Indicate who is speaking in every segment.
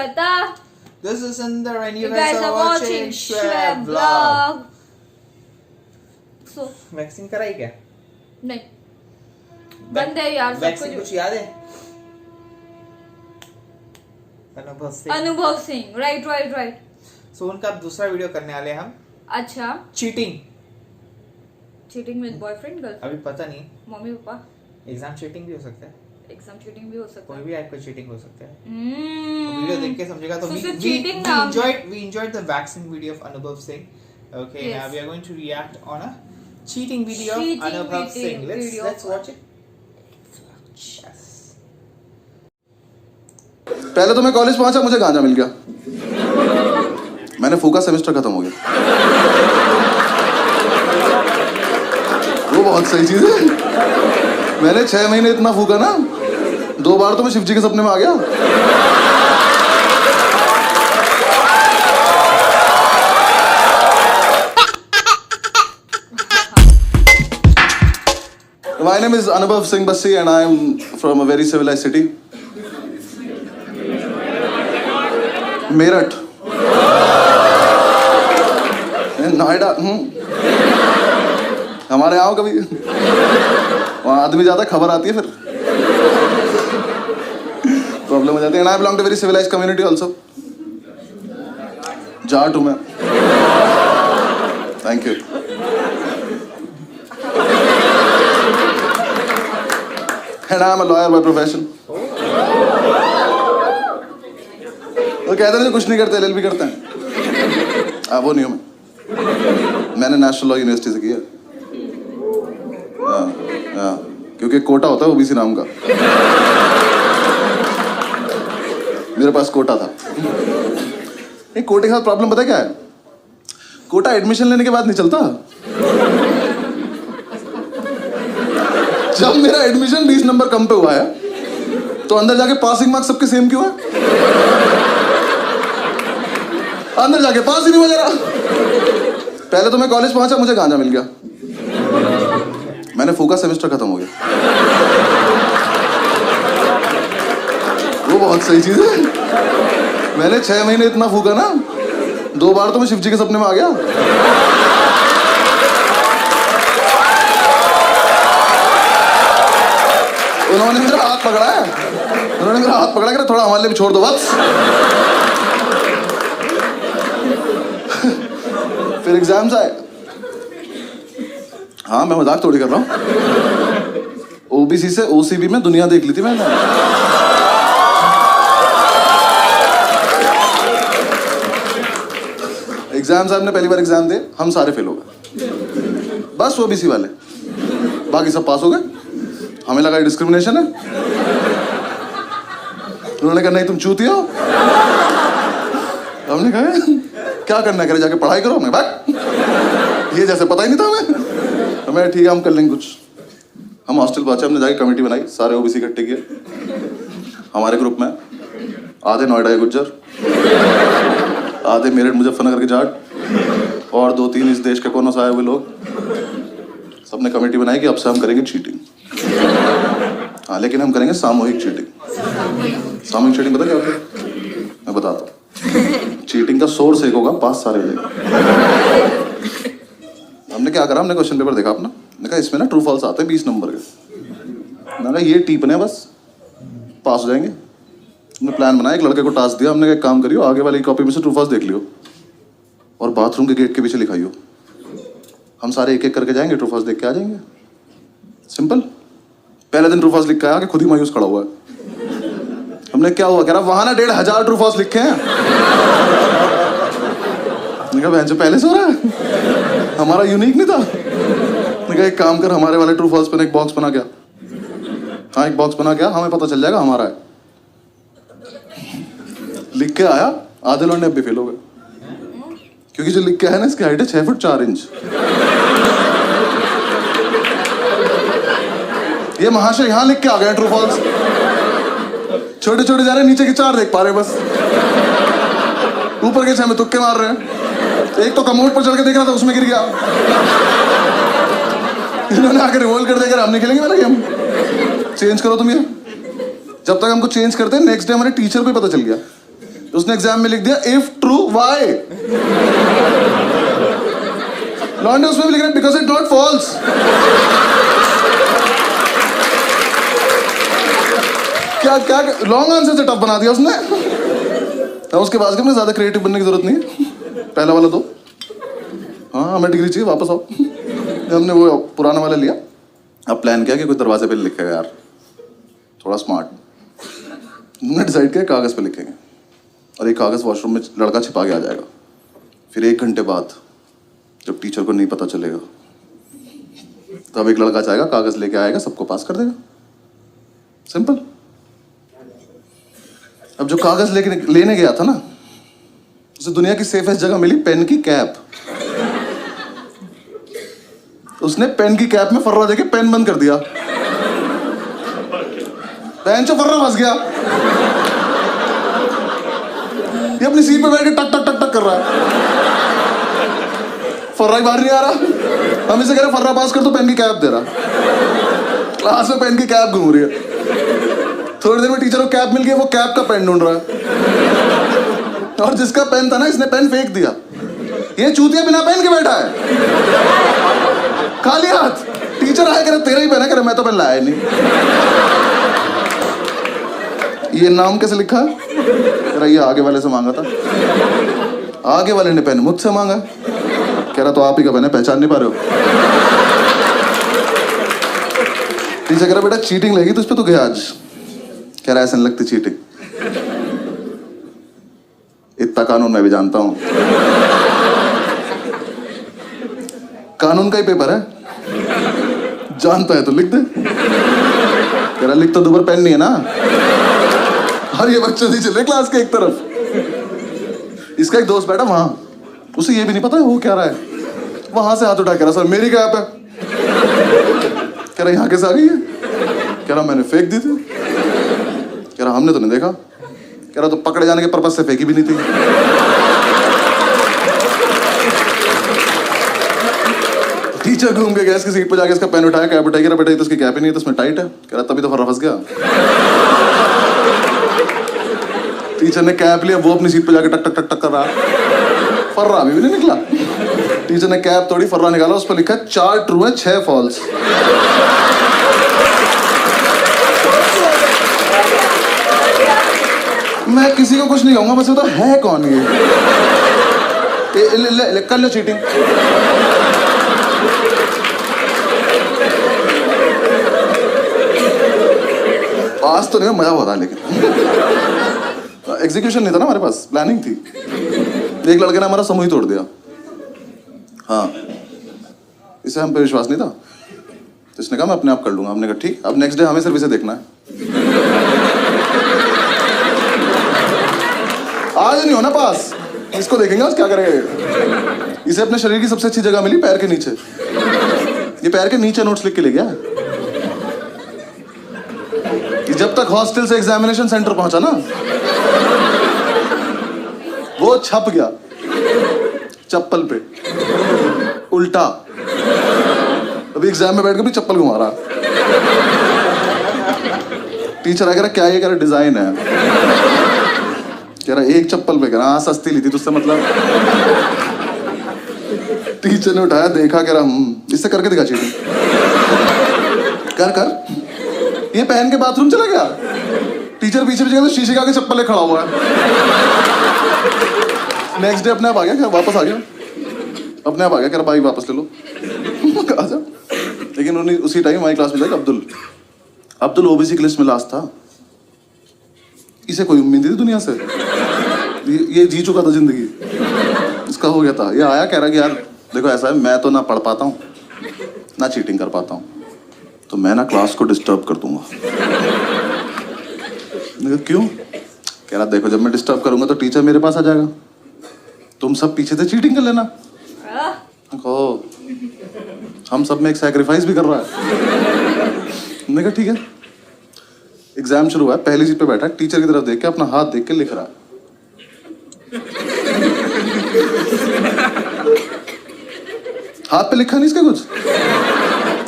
Speaker 1: Shweta.
Speaker 2: This is Sundar and
Speaker 1: You guys are watching Shweb Vlog. So,
Speaker 2: vaccine कराई क्या?
Speaker 1: नहीं बंद है यार सब
Speaker 2: वैक्सीन कुछ याद है?
Speaker 1: अनुभव सिंह राइट
Speaker 2: सो उनका अब दूसरा वीडियो करने वाले हम।
Speaker 1: अच्छा
Speaker 2: चीटिंग
Speaker 1: विद बॉयफ्रेंड गर्लफ्रेंड
Speaker 2: अभी पता नहीं,
Speaker 1: मम्मी पापा
Speaker 2: एग्जाम चीटिंग भी हो सकता है,
Speaker 1: एग्जाम चीटिंग भी हो सकता
Speaker 2: कोई
Speaker 1: है,
Speaker 2: भी आपको चीटिंग हो सकता है। वीडियो देख के समझेगा। तो
Speaker 1: So,
Speaker 2: we enjoyed the vaccine video of Anubhav Singh. Okay,
Speaker 1: Yes.
Speaker 2: now we are going to react on a cheating video of Anubhav Singh. Let's watch it. Yes.
Speaker 3: पहले तो मैं कॉलेज पहुंचा, मुझे गांजा मिल गया, मैंने फूका, सेमेस्टर खत्म हो गया। वो बहुत सही चीज है। मैंने 6 महीने इतना फूका ना, 2 बार तो मैं शिव जी के सपने में आ गया। My name is Anubhav Singh Bassi and I am from a very civilized city. Meerut, Noida. हमारे आओ कभी, वहाँ आदमी जाता है, खबर आती है, फिर प्रॉब्लम हो जाती है। And I belong to very civilized community also. Jat हूँ मैं। Thank you. And I am a lawyer by profession. तो कहते हैं कुछ नहीं करते, LLB करते हैं। वो नहीं हूँ मैंने नेशनल लॉ यूनिवर्सिटी से किया। क्योंकि कोटा होता है ओबीसी नाम का, मेरे पास कोटा था। एक कोटे के साथ प्रॉब्लम पता क्या है? कोटा एडमिशन लेने के बाद नहीं चलता। जब मेरा एडमिशन 20 नंबर कम पे हुआ है, तो अंदर जाके पासिंग मार्क्स सबके सेम क्यों है? अंदर जाके पास ही नहीं हो जा रहा। पहले तो मैं कॉलेज पहुंचा, मुझे गांजा मिल गया, मैंने फूका, सेमेस्टर खत्म हो गया। वो बहुत सही चीज है। मैंने 6 महीने इतना फूका ना, 2 बार तो मैं शिव जी के सपने में आ गया। उन्होंने मेरा हाथ पकड़ा है, कि थोड़ा हमारे लिए भी छोड़ दो बस। फिर एग्जाम्स आए। हाँ, मैं मजाक थोड़ी कर रहा हूँ। ओबीसी से ओसीबी में दुनिया देख ली थी मैंने। एग्जाम साहब ने पहली बार एग्जाम दे, हम सारे फेल हो गए, बस ओबीसी वाले, बाकी सब पास हो गए। हमें लगा डिस्क्रिमिनेशन है। उन्होंने कहा नहीं तुम चूतिया हो। हमने कहा क्या करना करे, जाके पढ़ाई करो। मैं बात ये जैसे पता ही नहीं था हमें। ठीक है हम कर लेंगे कुछ। हम हॉस्टल पहुंचे, हमने जाके कमेटी बनाई, सारे ओबीसी इकट्ठे किए। हमारे ग्रुप में आधे नोएडा के गुज्जर, आधे मेरठ मुजफ्फरनगर के जाट, और 2-3 इस देश के कोनों से आए हुए लोग। सबने कमेटी बनाई कि अब से हम करेंगे चीटिंग। हाँ, लेकिन हम करेंगे सामूहिक चीटिंग। सामूहिक चीटिंग पता क्या होता है? मैं बताता हूँ। चीटिंग का सोर्स एक होगा, पास सारे हो जाएंगे। हमने क्या करा, हमने क्वेश्चन पेपर देखा अपना, मैंने कहा इसमें ना ट्रू फॉल्स आते हैं 20 नंबर के। मैंने कहा ये टीपने बस, पास हो जाएंगे। हमने प्लान बनाया, एक लड़के को टास्क दिया, हमने कहा एक काम करियो, आगे वाली कॉपी में से ट्रू फॉल्स देख लियो और बाथरूम के गेट के पीछे लिखाइयो। हम सारे एक एक करके जाएंगे, ट्रू फॉल्स देख के आ जाएंगे। सिंपल। पहले दिन ट्रू फॉल्स लिख के आया कि खुद ही मायूस खड़ा हुआ है। हमने क्या हुआ, कह रहा वहां ना 1500 ट्रू फॉल्स लिखे हैं। मैंने कहा बहन जो पहले से हो रहा है, हमारा यूनिक नहीं था। मैंने कहा एक काम कर, हमारे वाले ट्रू फॉल्स पर एक बॉक्स बना गया। हाँ, एक बॉक्स बना गया, हमें पता चल जाएगा हमारा है। लिख के आया, आधे लोग ने अब भी फेल हो गए, क्योंकि जो लिख के आया ना, इसकी हाइट है 6 फुट 4 इंच। ये महाशय यहाँ लिख के आ गया ट्रू फॉल्स। छोटे छोटे जा रहे, नीचे के 4 देख पा रहे बस, ऊपर के 6 में तुक्के मार रहे हैं। एक तो कमोड पर चढ़ के देख रहा था, उसमें गिर गया। इन्होंने आके रिवोल्ट कर देकर हम नहीं खेलेंगे वाला गेम, चेंज करो तुम ये। जब तक हमको चेंज करते हैं, नेक्स्ट डे हमारे टीचर को ही पता चल गया उसने एग्जाम में लिख दिया इफ ट्रू वाई। लॉन्डे उसमें भी लिख रहा है बिकॉज इट नॉट फॉल्स। क्या क्या लॉन्ग आंसर से टफ बना दिया उसने। तो उसके बाद में ज्यादा क्रिएटिव बनने की जरूरत नहीं है, पहला वाला दो। हाँ हमें डिग्री चाहिए, वापस आओ। हमने वो पुराना वाला लिया। अब प्लान किया कि कोई दरवाजे पे लिखेगा यार, थोड़ा स्मार्ट। हमने डिसाइड किया कागज पे लिखेंगे और एक कागज वॉशरूम में लड़का छिपा के आ जाएगा। फिर 1 घंटे बाद जब टीचर को नहीं पता चलेगा तब एक लड़का जाएगा, कागज लेके आएगा, सबको पास कर देगा। सिंपल। अब जो कागज लेने गया था ना, उसे दुनिया की सेफेस्ट जगह मिली पेन की कैप। उसने पेन की कैप में फर्रा देके पेन बंद कर दिया। पेन से फर्रा फंस गया। ये अपनी सीट पे बैठ के टक टक टक टक कर रहा है, फर्रा ही बाहर नहीं आ रहा। हम इसे कह रहे फर्रा पास कर तो पेन की कैप दे रहा। क्लास में पेन की कैप घूम रही है। थोड़ी देर में टीचर को कैप मिल गई, वो कैप का पेन ढूंढ रहा है। और जिसका पेन था ना, इसने पेन फेंक दिया। ये चूतिया बिना पेन के बैठा है, खाली हाथ। टीचर आया, कह रहा तेरा ही पेन है, कह रहा मैं तो पेन लाया नहीं। ये नाम कैसे लिखा है? कह रहा ये आगे वाले से मांगा था। आगे वाले ने पेन मुझसे मांगा। कह रहा तो आप ही का पेन है, पहचान नहीं पा रहे हो। टीचर कह रहा बेटा चीटिंग लगी तुझ पे तो गया आज। कह रहा ऐसा नहीं लगती चीटिंग, इतना कानून मैं भी जानता हूं। कानून का ही पेपर है, जानता है तो लिख दे। कह रहा लिख तो दो पर पेन नहीं है ना। और ये बच्चे नहीं चल रहे क्लास के एक तरफ। इसका एक दोस्त बैठा वहां, उसे ये भी नहीं पता है वो क्या रहा है। वहां से हाथ उठा, कह रहा सर मेरी कैप है। कह रहा यहाँ कैसे आ गई है? कह रहा मैंने फेंक दी थी। कह रहा हमने तो नहीं देखा। कह रहा तो पकड़े जाने के पर्पस से फेंकी भी नहीं थी। टीचर घूम के गया इसकी सीट पर जाके, इसका पेन उठाया, कैप उठाई। कह रहा बेटा ये तो इसकी कैप ही नहीं है, तो इसमें टाइट है। कह रहा तभी तो फर्रा फंस गया। टीचर ने कैप लिया, वो अपनी सीट पे जाके टक टक टक टक कर रहा। फर्रा अभी भी नहीं निकला। टीचर ने कैप तोड़ी, फर्रा निकाला, उस पर लिखा 4 ट्रू है 6 फॉल्स। मैं किसी को कुछ नहीं कहूंगा, बस तो है कौन ये? ले कर लो चीटिंग। पास तो नहीं, मजा हुआ था लेकिन एग्जीक्यूशन नहीं था ना हमारे पास, प्लानिंग थी। एक लड़के ने हमारा समूह ही तोड़ दिया। हाँ, इसे हम पे विश्वास नहीं था, तो इसने कहा मैं अपने आप कर लूंगा। हमने कहा ठीक। अब नेक्स्ट डे हमें सिर्फ इसे देखना है। आज नहीं होना पास, इसको देखेंगे आज क्या करेगा। इसे अपने शरीर की सबसे अच्छी जगह मिली, पैर के नीचे। ये पैर के नीचे नोट्स लिख के ले गया। कि जब तक हॉस्टल से एग्जामिनेशन सेंटर पहुंचा ना, वो छप गया चप्पल पे उल्टा। अभी एग्जाम में बैठ के भी चप्पल घुमा रहा। टीचर आ कह रहा क्या ये? कह रहा डिजाइन है। कह रहा एक चप्पल पे। कह रहा हाँ सस्ती ली थी तुझसे मतलब। टीचर ने उठाया, देखा, कह रहा इससे करके दिखा चीटिंग। कर कर। ये पहन के बाथरूम चला गया। टीचर पीछे पीछे तो शीशे के आगे चप्पल ले खड़ा हुआ है। नेक्स्ट डे अपने आप आ गया, क्या वापस आ गया, अपने आप आ गया। कह रहा भाई वापस ले लो। कहा जा। लेकिन उन्हीं उसी टाइम हमारी क्लास में जाएगा अब्दुल ओबीसी की लिस्ट में लास्ट था। इसे कोई उम्मीद नहीं थी दुनिया से। ये जी चुका था जिंदगी, इसका हो गया था। ये आया, कह रहा कि यार देखो ऐसा है, मैं तो ना पढ़ पाता हूँ ना चीटिंग कर पाता हूँ, तो मैं ना क्लास को डिस्टर्ब कर दूंगा। क्यों? कह रहा देखो जब मैं डिस्टर्ब करूंगा तो टीचर मेरे पास आ जाएगा, तुम सब पीछे से चीटिंग कर लेना। ओ, हम सब में एक सैक्रिफाइस भी कर रहा है। मैंने कहा ठीक है। एग्जाम शुरू हुआ, पहली सीट पे बैठा, टीचर की तरफ देख के अपना हाथ देख के लिख रहा है। हाथ पे लिखा नहीं इसका कुछ,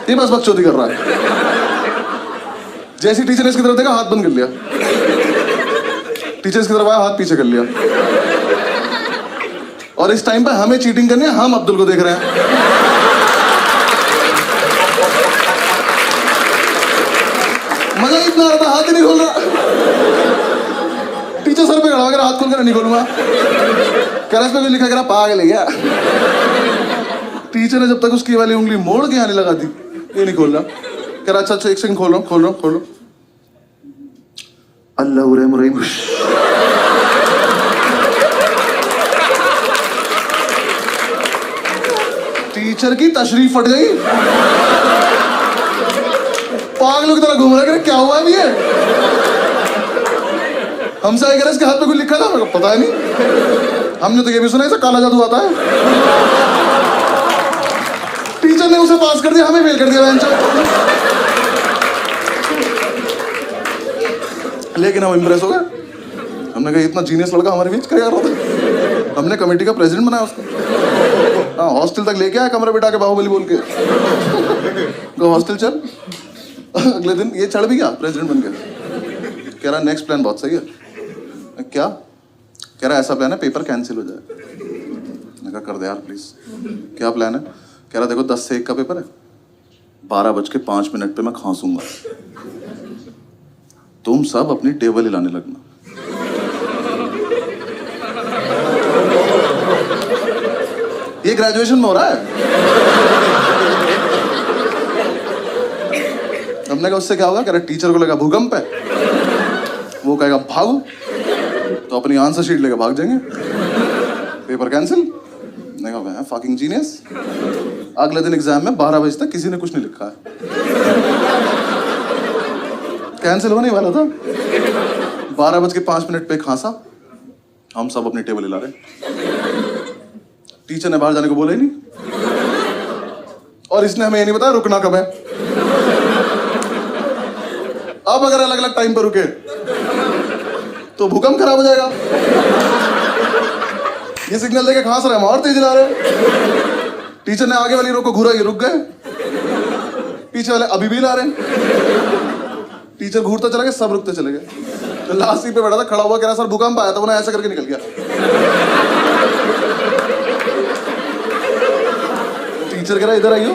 Speaker 3: ये बस बकचोदी कर रहा है। जैसे टीचर ने इसकी तरफ देखा, हाथ बंद कर लिया। टीचर्स की तरफ आया, हाथ पीछे कर लिया। और इस टाइम पे हमें चीटिंग करनी है, हम अब्दुल को देख रहे हैं। मजा इतना आ रहा था, हाथ ही नहीं खोल रहा। टीचर सर पे खड़ा हो, हाथ खोल कर नहीं खोलूंगा। कह रहा, इसमें कुछ लिखा, कह रहा पागल है क्या? टीचर ने जब तक उसकी वाली उंगली मोड़ के आने लगा दी, ये नहीं खोल रहा। कह रहा अच्छा एक सेकंड, खोल रहा हूं। अल्लाह रहम रहीम। टीचर की तशरीफ फट गई। पागलों की तरह घूम रहा है, क्या हुआ है ये? हमसे आए, कह रहे इसके हाथ पे कुछ लिखा था, मेरे को पता है नहीं। हमने तो ये भी सुना, ऐसा काला जादू आता है। टीचर ने उसे पास कर दिया, हमें फेल कर दिया बेंच। लेकिन हम इम्प्रेस हो गए। हमने कहा इतना जीनियस लड़का हमारे बीच क्या कर रहा था। हमने कमेटी का प्रेसिडेंट बनाया उसको। हाँ, हॉस्टल तक लेके आया, कमरा बिठा के बाहुबली बोल के। तो हॉस्टल चल। अगले दिन ये चढ़ भी गया प्रेसिडेंट बन के। कह रहा नेक्स्ट प्लान बहुत सही है। क्या? कह रहा ऐसा प्लान है, पेपर कैंसिल हो जाए। मैंने कहा कर दे यार प्लीज। क्या प्लान है? कह रहा देखो 10 से 1 का पेपर है, 12:05 पे मैं खांसूंगा, तुम सब अपनी टेबल हिलाने लगना। ये ग्रेजुएशन में हो रहा है। हमने कहा उससे क्या होगा? कह रहा टीचर को लगा भूकंप है, वो कहेगा भागो, तो अपनी आंसर शीट लेकर भाग जाएंगे, पेपर कैंसिल। मैंने कहा फकिंग जीनियस। अगले दिन एग्जाम में 12 बजे तक किसी ने कुछ नहीं लिखा है। कैंसिल होने वाला था, 12:05 पे खांसा, हम सब अपनी टेबल हिला रहे। टीचर ने बाहर जाने को बोला ही नहीं, और इसने हमें ये नहीं बताया रुकना कब है। अब अगर अलग अलग टाइम पर रुके तो भूकंप खराब हो जाएगा। ये सिग्नल देके खांस रहे, हम और तेज हिला रहे। टीचर ने आगे वाली रो को घूरा, ये रुक गए, पीछे वाले अभी भी ला रहे। टीचर घूरता चला गया, सब रुकते चले गए। तो लास्ट सीट पे बैठा था, खड़ा हुआ, कह रहा सर भूकंप आया था, उन्हें ऐसा करके निकल गया। टीचर कह रहा इधर आइयो,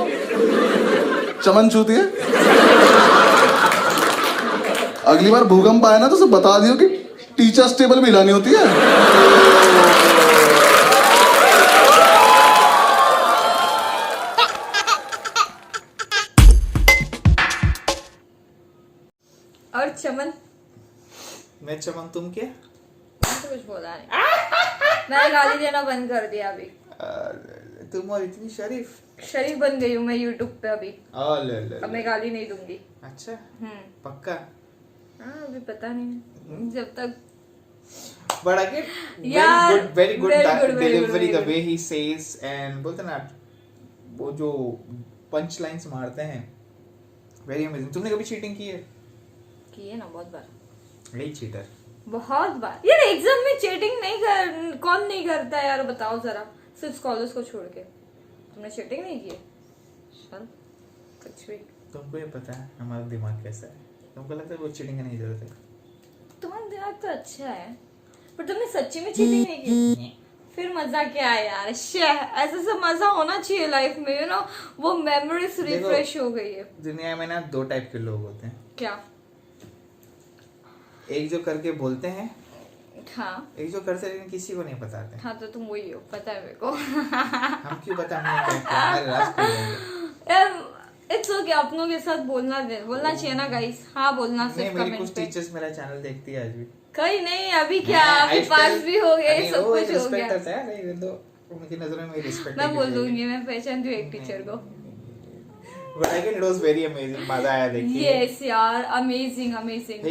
Speaker 3: चमन छूती है। अगली बार भूकंप आया ना तो सब बता दियो कि टीचर्स टेबल भी हिलानी होती है।
Speaker 1: और चमन?
Speaker 2: मैं चमन, तुम क्या?
Speaker 1: तो कुछ बोला नहीं। मैंने गाली देना बंद कर दिया अभी।
Speaker 2: तुम और इतनी
Speaker 1: शरीफ बन गई हूँ मैं YouTube पे अभी। अब मैं गाली नहीं दूंगी।
Speaker 2: अच्छा, पक्का?
Speaker 1: हाँ, अभी पता नहीं, जब तक।
Speaker 2: But again, very good delivery, the way he says, and बोलते ना वो जो पंच लाइन्स मारते हैं, very amazing. तुमने कभी चीटिंग की है?
Speaker 1: की है ना, बहुत बार।
Speaker 2: यही चीटर।
Speaker 1: बहुत बार यार। एग्जाम में चीटिंग नहीं कर, कौन नहीं करता है यार, बताओ जरा, सिर्फ स्कॉलर्स को छोड़ के। तुमने चीटिंग नहीं की है? चल कुछ भी।
Speaker 2: तुमको ये पता है हमारा दिमाग कैसा है? तुमको लगता है वो चीटिंग करने की जरूरत है?
Speaker 1: तुम्हारा दिमाग तो अच्छा है, पर तुमने सच्ची में चीटिंग नहीं की। फिर मजा क्या है यार? ऐसे सब मजा होना चाहिए लाइफ में, यू नो, वो मेमोरीज रिफ्रेश हो गई है।
Speaker 2: दुनिया में ना 2 टाइप के लोग होते हैं।
Speaker 1: क्या?
Speaker 2: एक जो करके बोलते हैं,
Speaker 1: हाँ,
Speaker 2: एक जो करते लेकिन किसी को नहीं बताते।
Speaker 1: हाँ, तो तुम वही हो, पता है मेरे को।
Speaker 2: हम क्यों बताएंगे? हमारे राज खोल देंगे।
Speaker 1: यार इट्स ओके, अपनों के साथ बोलना चाहिए ना गाइस। हाँ, बोलना सिर्फ कमेंट पे।
Speaker 2: कुछ टीचर्स मेरा चैनल देखती है आज भी।
Speaker 1: कहीं नहीं, अभी क्या, अभी पास भी हो गए, सब कुछ हो गया।
Speaker 2: उनकी नजरों में रिस्पेक्ट
Speaker 1: मैं बोल दूंगी, मैं पहचानती हूँ एक टीचर को।
Speaker 2: But again, it was very amazing. मजा आया देखिए।
Speaker 1: Yes यार, amazing,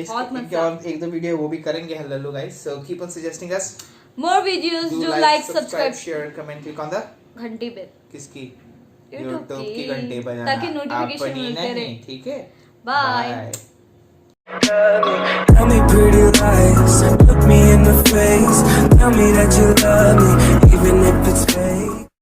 Speaker 1: बहुत मजा।
Speaker 2: एक 2 वीडियो वो भी करेंगे hello guys, so keep on suggesting us
Speaker 1: more videos, do like, subscribe,
Speaker 2: share, comment, click on the
Speaker 1: घंटी बेल।
Speaker 2: किसकी?
Speaker 1: YouTube
Speaker 2: की घंटे बजाना,
Speaker 1: ताकि नोटिफिकेशन मिलते रहे।
Speaker 2: ठीक है,
Speaker 1: bye.
Speaker 4: Tell me pretty lies, look me in the face, tell me that you love me, even if it's